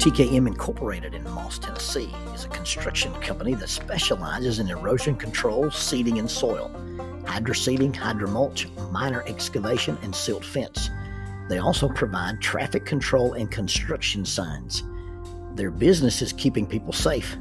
TKM Incorporated in Moss, Tennessee is a construction company that specializes in erosion control, seeding, and soil, hydroseeding, hydromulch, minor excavation, and silt fence. They also provide traffic control and construction signs. Their business is keeping people safe,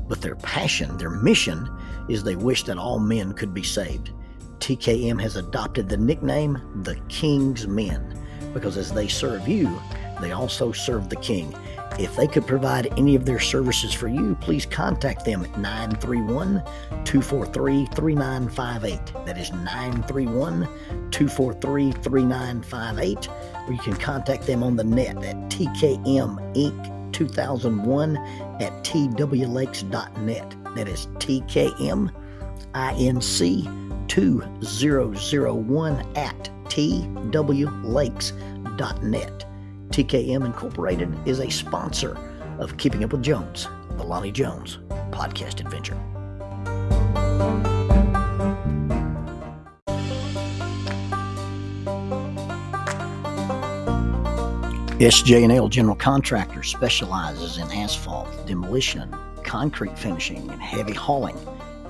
but their passion, their mission, is they wish that all men could be saved. TKM has adopted the nickname the King's Men because as they serve you, they also serve the King. If they could provide any of their services for you, please contact them at 931-243-3958. That is 931-243-3958. Or you can contact them on the net at tkminc2001@twlakes.net. That is tkminc2001@twlakes.net. TKM Incorporated is a sponsor of Keeping Up with Jones, the Lonnie Jones podcast adventure. SJ&L General Contractor specializes in asphalt, demolition, concrete finishing, and heavy hauling.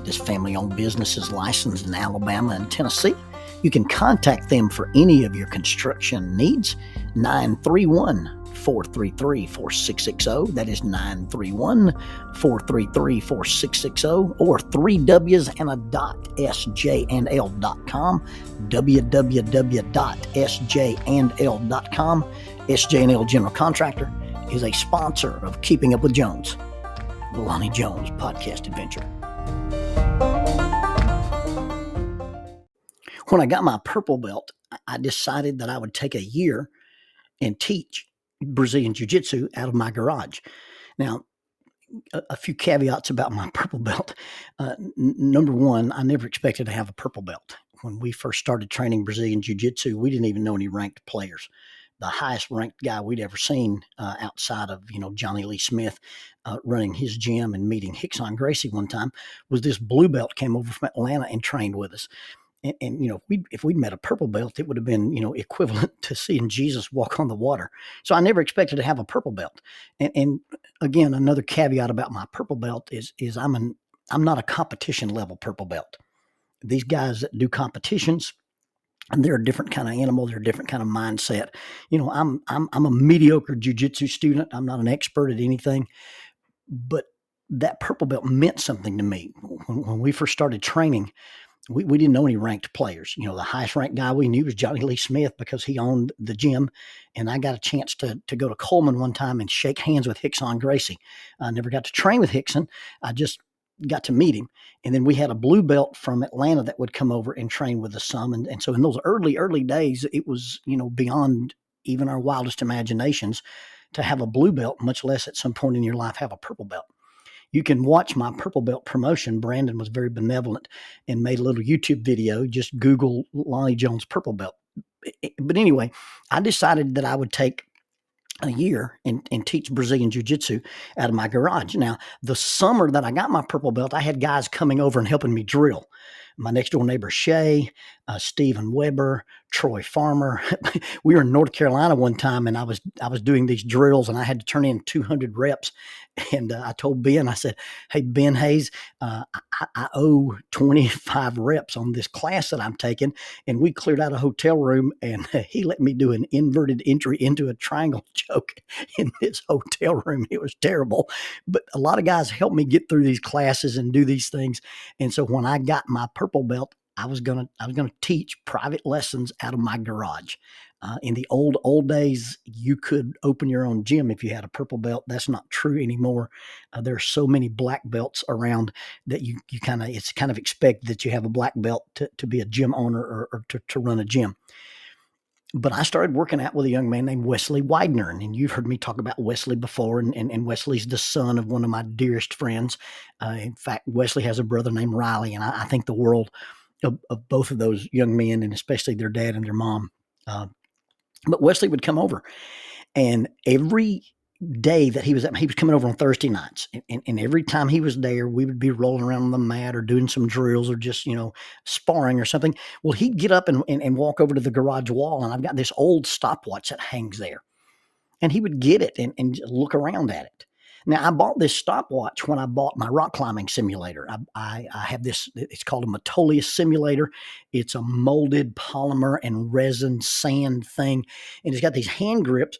This family-owned business is licensed in Alabama and Tennessee. You can contact them for any of your construction needs. 931-433-4660. That is 931-433-4660 or 3Ws and a dot, sjnl.com, www.sjnl.com. SJ&L General Contractor is a sponsor of Keeping Up with Jones, the Lonnie Jones podcast adventure. When I got my purple belt, I decided that I would take a year and teach Brazilian Jiu-Jitsu out of my garage. Now, a few caveats about my purple belt. Number one, I never expected to have a purple belt. When we first started training Brazilian Jiu-Jitsu, we didn't even know any ranked players. The highest ranked guy we'd ever seen outside of, Johnny Lee Smith running his gym and meeting Rickson Gracie one time was this blue belt came over from Atlanta and trained with us. And if we'd met a purple belt, it would have been, equivalent to seeing Jesus walk on the water. So I never expected to have a purple belt. And again, another caveat about my purple belt is I'm not a competition level purple belt. These guys that do competitions, and they're a different kind of animal. They're a different kind of mindset. I'm a mediocre jiu-jitsu student. I'm not an expert at anything, but that purple belt meant something to me. When we first started training, we didn't know any ranked players. The highest ranked guy we knew was Johnny Lee Smith because he owned the gym. And I got a chance to go to Coleman one time and shake hands with Rickson Gracie. I never got to train with Rickson. I just got to meet him. And then we had a blue belt from Atlanta that would come over and train with us some. And so in those early days, it was, beyond even our wildest imaginations to have a blue belt, much less at some point in your life have a purple belt. You can watch my purple belt promotion. Brandon was very benevolent and made a little YouTube video. Just Google Lonnie Jones purple belt. But anyway, I decided that I would take a year and teach Brazilian Jiu-Jitsu out of my garage. Now, the summer that I got my purple belt, I had guys coming over and helping me drill. My next door neighbor, Shay, Stephen Weber, Troy Farmer. We were in North Carolina one time and I was doing these drills and I had to turn in 200 reps. And I told Ben, I said, hey, Ben Hayes, I owe 25 reps on this class that I'm taking. And we cleared out a hotel room and he let me do an inverted entry into a triangle choke in this hotel room. It was terrible. But a lot of guys helped me get through these classes and do these things. And so when I got my purple belt, I was gonna teach private lessons out of my garage. In the old days, you could open your own gym if you had a purple belt. That's not true anymore. There are so many black belts around that it's kind of expected that you have a black belt to be a gym owner or to run a gym. But I started working out with a young man named Wesley Widener. And you've heard me talk about Wesley before. And Wesley's the son of one of my dearest friends. In fact, Wesley has a brother named Riley. And I think the world of both of those young men, and especially their dad and their mom. But Wesley would come over. And every day that he was coming over on Thursday nights. And every time he was there, we would be rolling around on the mat or doing some drills or just, sparring or something. Well, he'd get up and walk over to the garage wall. And I've got this old stopwatch that hangs there. And he would get it and look around at it. Now, I bought this stopwatch when I bought my rock climbing simulator. I have this, it's called a Metolius simulator. It's a molded polymer and resin sand thing. And it's got these hand grips.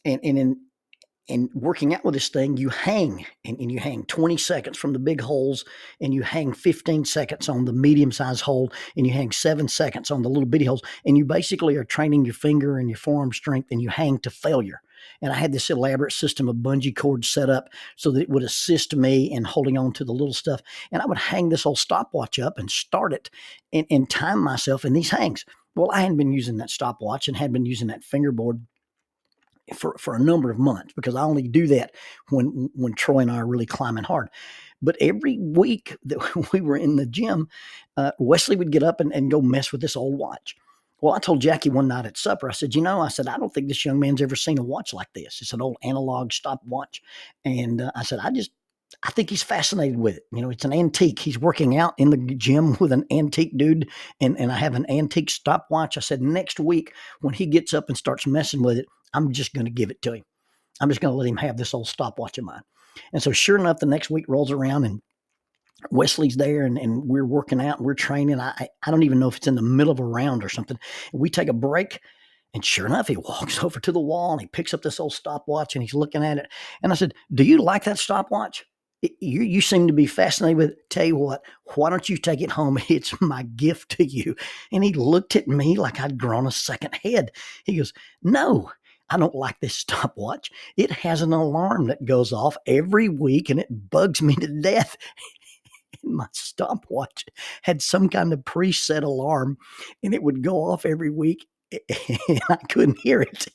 And working out with this thing, you hang and you hang 20 seconds from the big holes, and you hang 15 seconds on the medium sized hole, and you hang 7 seconds on the little bitty holes. And you basically are training your finger and your forearm strength, and you hang to failure. And I had this elaborate system of bungee cords set up so that it would assist me in holding on to the little stuff. And I would hang this old stopwatch up and start it and time myself in these hangs. Well, I hadn't been using that stopwatch and had been using that fingerboard for a number of months, because I only do that when Troy and I are really climbing hard. But every week that we were in the gym, Wesley would get up and go mess with this old watch. Well, I told Jackie one night at supper, I said, I don't think this young man's ever seen a watch like this. It's an old analog stopwatch. And I said, I think he's fascinated with it. It's an antique. He's working out in the gym with an antique dude, and I have an antique stopwatch. I said, next week when he gets up and starts messing with it, I'm just going to give it to him. I'm just going to let him have this old stopwatch of mine. And so sure enough, the next week rolls around, and Wesley's there, and we're working out and we're training. I don't even know if it's in the middle of a round or something. We take a break, and sure enough, he walks over to the wall and he picks up this old stopwatch and he's looking at it. And I said, do you like that stopwatch? You seem to be fascinated with it. Tell you what, why don't you take it home? It's my gift to you. And he looked at me like I'd grown a second head. He goes, no, I don't like this stopwatch. It has an alarm that goes off every week and it bugs me to death. And my stopwatch had some kind of preset alarm, and it would go off every week, and I couldn't hear it.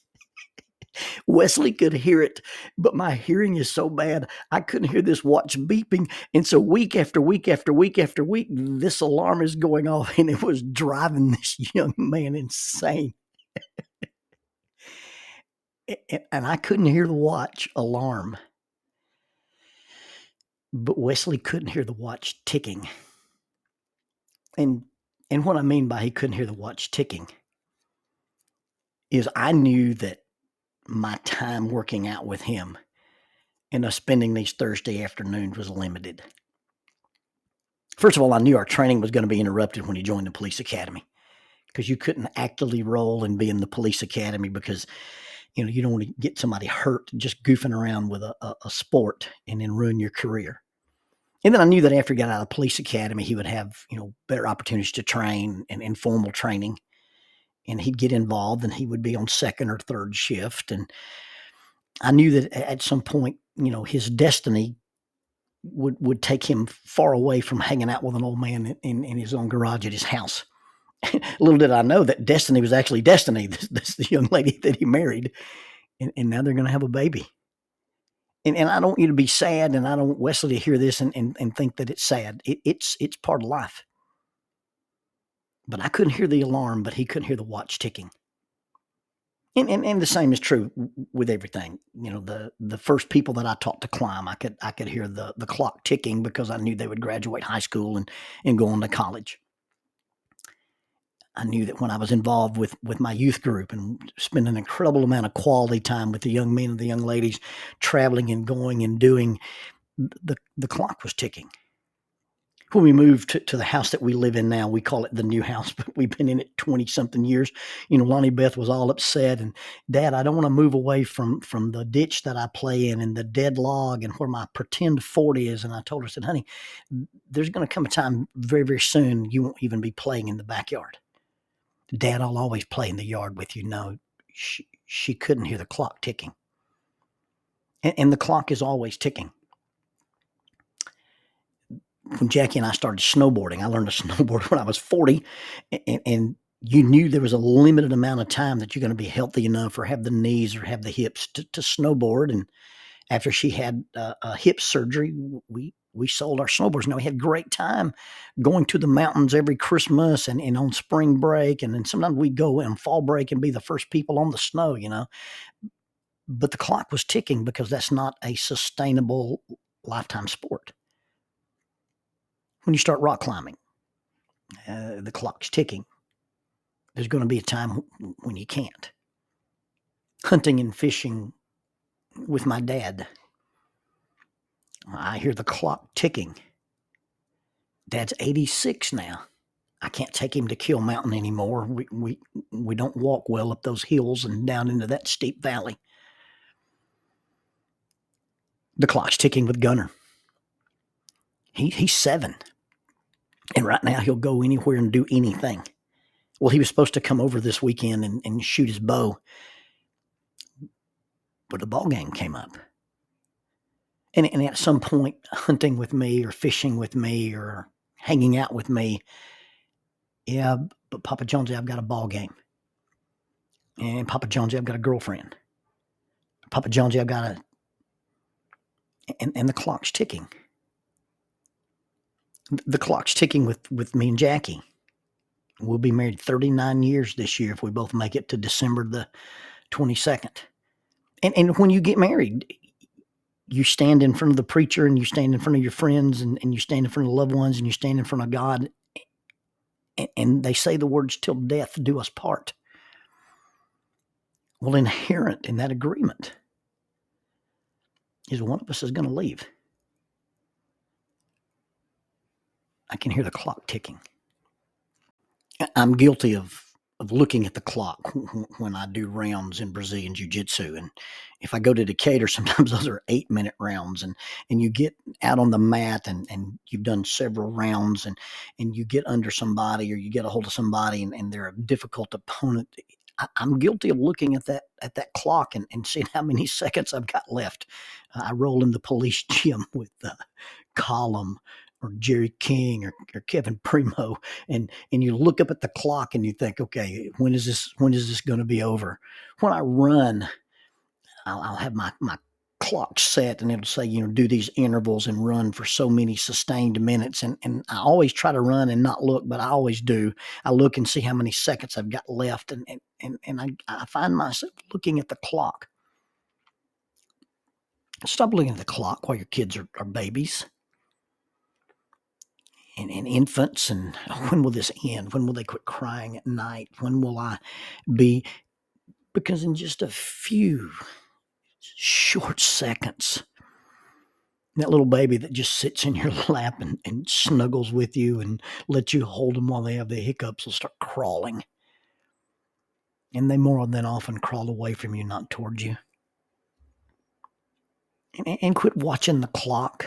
Wesley could hear it, but my hearing is so bad, I couldn't hear this watch beeping. And so week after week after week after week, this alarm is going off, and it was driving this young man insane. And I couldn't hear the watch alarm, but Wesley couldn't hear the watch ticking. And what I mean by he couldn't hear the watch ticking is I knew that my time working out with him and us spending these Thursday afternoons was limited. First of all, I knew our training was going to be interrupted when he joined the police academy, because you couldn't actively roll and be in the police academy because, you don't want to get somebody hurt just goofing around with a sport and then ruin your career. And then I knew that after he got out of the police academy, he would have, better opportunities to train and informal training. And he'd get involved and he would be on second or third shift. And I knew that at some point, his destiny would take him far away from hanging out with an old man in his own garage at his house. Little did I know that Destiny was actually Destiny, this the young lady that he married. And now they're going to have a baby. And I don't want you to be sad, and I don't want Wesley to hear this and think that it's sad. It's part of life. But I couldn't hear the alarm, but he couldn't hear the watch ticking. And the same is true with everything. The first people that I taught to climb, I could hear the clock ticking because I knew they would graduate high school and go on to college. I knew that when I was involved with my youth group and spent an incredible amount of quality time with the young men and the young ladies, traveling and going and doing, the clock was ticking. When we moved to the house that we live in now, we call it the new house, but we've been in it 20-something years. Lonnie Beth was all upset, and Dad, I don't want to move away from the ditch that I play in and the dead log and where my pretend fort is. And I told her, I said, honey, there's going to come a time very, very soon you won't even be playing in the backyard. Dad, I'll always play in the yard with you. No, she couldn't hear the clock ticking. And the clock is always ticking. When Jackie and I started snowboarding, I learned to snowboard when I was 40, and you knew there was a limited amount of time that you're going to be healthy enough or have the knees or have the hips to snowboard. And after she had a hip surgery, we sold our snowboards. Now, we had a great time going to the mountains every Christmas and on spring break. And then sometimes we'd go on fall break and be the first people on the snow, But the clock was ticking because that's not a sustainable lifetime sport. When you start rock climbing, the clock's ticking. There's going to be a time when you can't. Hunting and fishing, with my dad. I hear the clock ticking. Dad's 86 now. I can't take him to Kill Mountain anymore. We don't walk well up those hills and down into that steep valley. The clock's ticking with Gunner. He's 7. And right now he'll go anywhere and do anything. Well, he was supposed to come over this weekend and shoot his bow. But the ball game came up. And at some point, hunting with me or fishing with me or hanging out with me, yeah, but Papa Jonesy, I've got a ball game. And Papa Jonesy, I've got a girlfriend. Papa Jonesy, I've got and the clock's ticking. The clock's ticking with me and Jackie. We'll be married 39 years this year if we both make it to December the 22nd. And when you get married, you stand in front of the preacher and you stand in front of your friends and you stand in front of loved ones and you stand in front of God. And they say the words, till death do us part. Well, inherent in that agreement is one of us is going to leave. I can hear the clock ticking. I'm guilty of looking at the clock when I do rounds in Brazilian Jiu-Jitsu. And if I go to Decatur, sometimes those are 8-minute rounds. And you get out on the mat and you've done several rounds and you get under somebody or you get a hold of somebody and they're a difficult opponent. I'm guilty of looking at that clock and seeing how many seconds I've got left. I roll in the police gym with Column or Jerry King or Kevin Primo, and you look up at the clock and you think, okay, when is this going to be over? When I run, I'll have my clock set and it'll say, do these intervals and run for so many sustained minutes. And I always try to run and not look, but I always do. I look and see how many seconds I've got left. And I find myself looking at the clock. Stop looking at the clock while your kids are babies and infants. And when will this end? When will they quit crying at night? When will I be? Because in just a few short seconds, that little baby that just sits in your lap and snuggles with you and lets you hold them while they have the hiccups will start crawling. And they more than often crawl away from you, not towards you. And quit watching the clock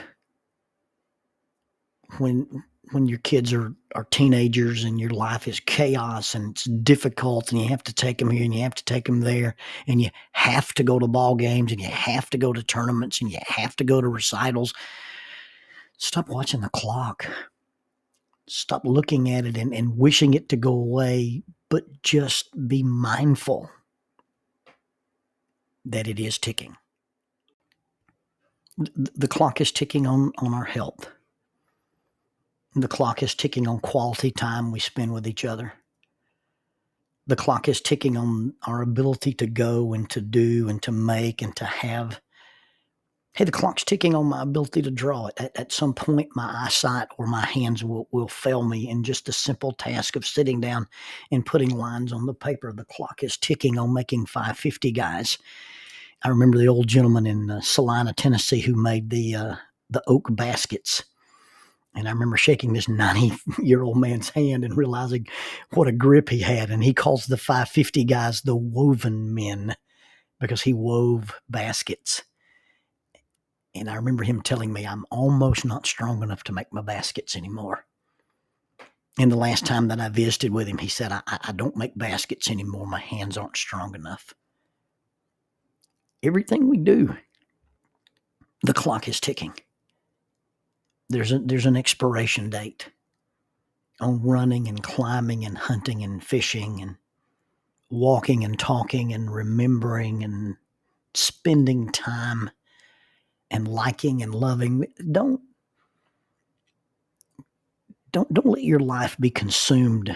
when your kids are teenagers and your life is chaos and it's difficult and you have to take them here and you have to take them there and you have to go to ball games and you have to go to tournaments and you have to go to recitals. Stop watching the clock. Stop looking at it and wishing it to go away, but just be mindful that it is ticking. The clock is ticking on our health. The clock is ticking on quality time we spend with each other. The clock is ticking on our ability to go and to do and to make and to have. Hey, the clock's ticking on my ability to draw. At some point, my eyesight or my hands will fail me in just the simple task of sitting down and putting lines on the paper. The clock is ticking on making 550 guys. I remember the old gentleman in Salina, Tennessee, who made the oak baskets. And I remember shaking this 90-year-old man's hand and realizing what a grip he had. And he calls the 550 guys the woven men because he wove baskets. And I remember him telling me, I'm almost not strong enough to make my baskets anymore. And the last time that I visited with him, he said, I don't make baskets anymore. My hands aren't strong enough. Everything we do, the clock is ticking. There's an expiration date on running and climbing and hunting and fishing and walking and talking and remembering and spending time and liking and loving. Don't let your life be consumed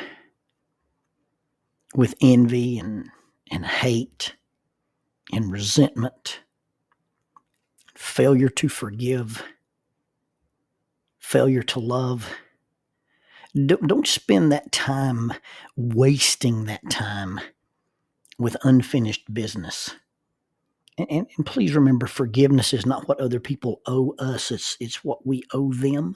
with envy and hate and resentment, failure to forgive, failure to love. Don't spend that time wasting that time with unfinished business. And please remember, forgiveness is not what other people owe us. It's what we owe them.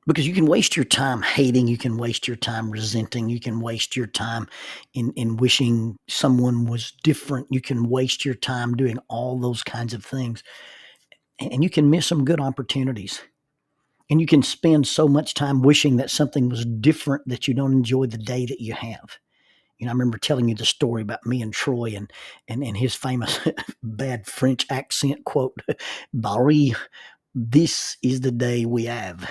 Because you can waste your time hating, you can waste your time resenting, you can waste your time in wishing someone was different. You can waste your time doing all those kinds of things. And you can miss some good opportunities. And you can spend so much time wishing that something was different that you don't enjoy the day that you have. I remember telling you the story about me and Troy and his famous bad French accent quote, Barry, this is the day we have.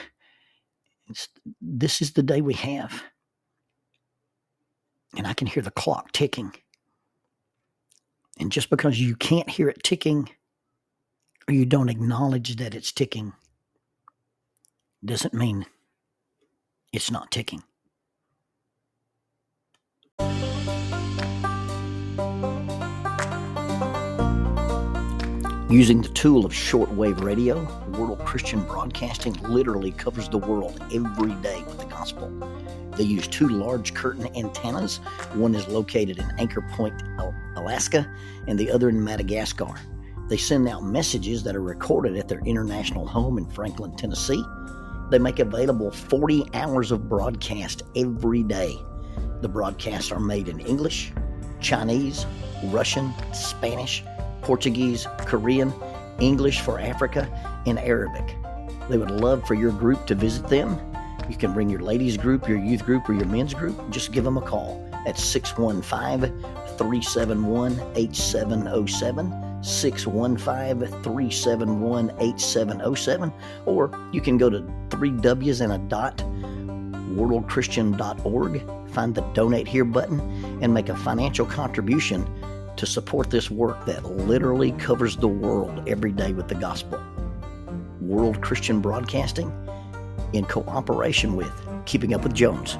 This is the day we have. And I can hear the clock ticking. And just because you can't hear it ticking or you don't acknowledge that it's ticking doesn't mean it's not ticking. Using the tool of shortwave radio, World Christian Broadcasting literally covers the world every day with the gospel. They use 2 large curtain antennas. One is located in Anchor Point, Alaska, and the other in Madagascar. They send out messages that are recorded at their international home in Franklin, Tennessee. They make available 40 hours of broadcast every day. The broadcasts are made in English, Chinese, Russian, Spanish, Portuguese, Korean, English for Africa, and Arabic. They would love for your group to visit them. You can bring your ladies group, your youth group, or your men's group. Just give them a call at 615-371-8707, 615-371-8707, or you can go to worldchristian.org, find the Donate Here button, and make a financial contribution to support this work that literally covers the world every day with the gospel. World Christian Broadcasting, in cooperation with Keeping Up with Jones,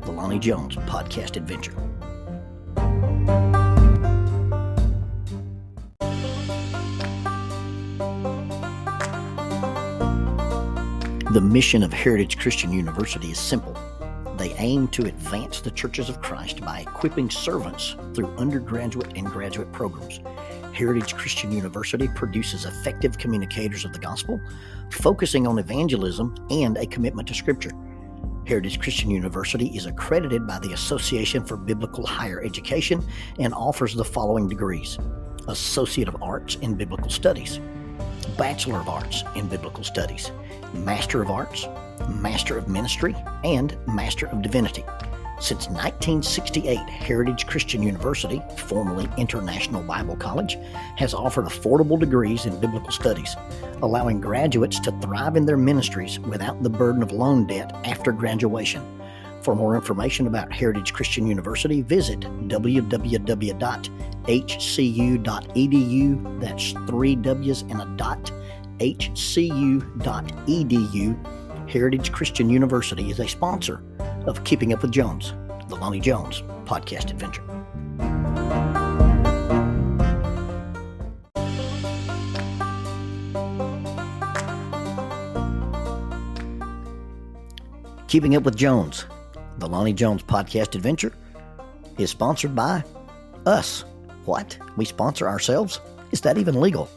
the Lonnie Jones podcast adventure. The mission of Heritage Christian University is simple. They aim to advance the churches of Christ by equipping servants through undergraduate and graduate programs. Heritage Christian University produces effective communicators of the gospel, focusing on evangelism and a commitment to Scripture. Heritage Christian University is accredited by the Association for Biblical Higher Education and offers the following degrees: Associate of Arts in Biblical Studies, Bachelor of Arts in Biblical Studies, Master of Arts, Master of Ministry, and Master of Divinity. Since 1968, Heritage Christian University, formerly International Bible College, has offered affordable degrees in biblical studies, allowing graduates to thrive in their ministries without the burden of loan debt after graduation. For more information about Heritage Christian University, visit www.hcu.edu. That's 3 W's and a dot. hcu.edu. Heritage Christian University is a sponsor of Keeping Up with Jones, the Lonnie Jones podcast adventure. Keeping Up with Jones, the Lonnie Jones podcast adventure, is sponsored by us. What? We sponsor ourselves? Is that even legal?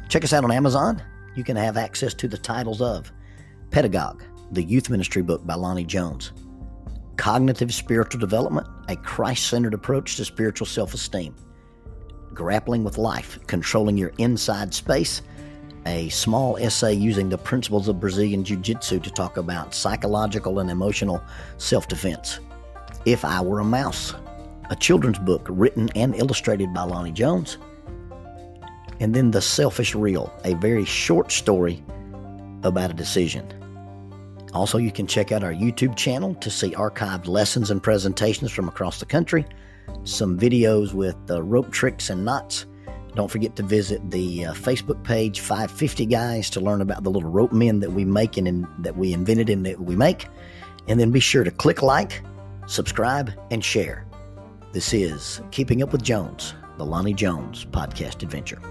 Check us out on Amazon. You can have access to the titles of Pedagogue, the youth ministry book by Lonnie Jones; Cognitive Spiritual Development, a Christ-centered approach to spiritual self-esteem; Grappling with Life, Controlling Your Inside Space, a small essay using the principles of Brazilian Jiu-Jitsu to talk about psychological and emotional self-defense; If I Were a Mouse, a children's book written and illustrated by Lonnie Jones; and then The Selfish Reel, a very short story about a decision. Also, you can check out our YouTube channel to see archived lessons and presentations from across the country, some videos with rope tricks and knots. Don't forget to visit the Facebook page 550 Guys to learn about the little rope men that we make and that we invented and that we make. And then be sure to click like, subscribe, and share. This is Keeping Up with Jones, the Lonnie Jones podcast adventure.